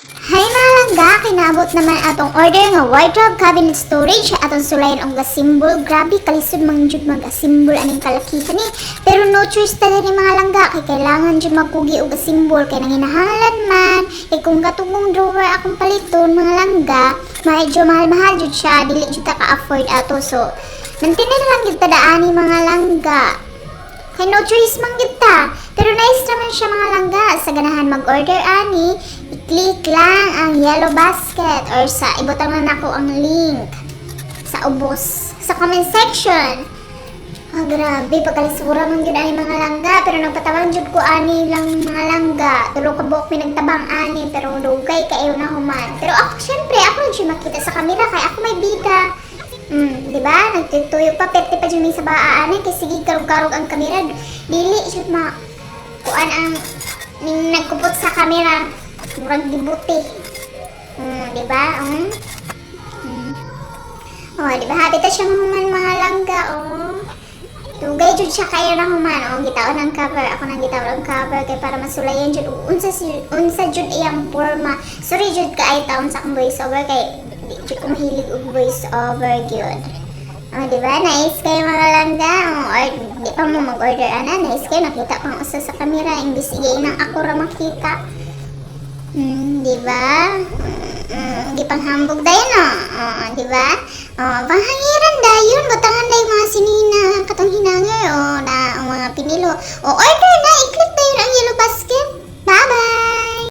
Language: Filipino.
Hay mga langga, kinabot naman atong order nga wardrobe cabinet storage atong sulayan og symbol. Grabe kalisod man jud mag-symbol aning kalakihan ni. Pero no choice ta ni mga langga kay kailangan jud magkugi og symbol kay nanginahanglan man. Kay kung katugong drawer akong paliton mga langga, medyo mahal-mahal jud siya, dili jud ta ka-afford ato. So, nantinin na lang jud ta daani mga langga. Kay no choice man gyud ta. Pero nice naman siya mga langga. Sa ganahan mag-order ani, i-click lang ang yellow basket or sa ibutan man ako ang link sa ubos sa comment section. Ah, grabe, pagkalisura man gyud ani mga langga. Pero nagpatawag jud ko ani lang mga langga. Tulo ka buok pinagtabang ani pero dugay kayo na human. Pero ako syempre ako jud makita sa camera kay ako may bida. Di ba? Nagtutuyo pa, perte pa dyan sa baaan kay sige karog-karog ang kamera. Dili, shoot ma. Kuan ang nagkupot sa kamera. Murag dibuti. Di ba? Oh, di ba? Happy ta siya human mga langga, oh. Tugay jud siya kayo na human, oh. Gitaon ang cover. Ako nang gitaon ang cover kay para masulayan jud. Unsa jud iyang forma. Sorry jud ka ay taon sa akong voiceover kay di jud ko mahilig og voice over gyud. Oh, di ba? Nice kayo mga langga. Or di pa mo mag-order ana. Nice kayo. Nakita ko ang usa sa camera. Imbis igay nang ako ra makita. Di ba? Di pang hambog dayon, no? Di ba? Panghangiran dayon. Butangan dayon mga sinina. Katong hinangay, na ang mga pinilo. Order na. I-click dayon ang yellow basket. Bye-bye!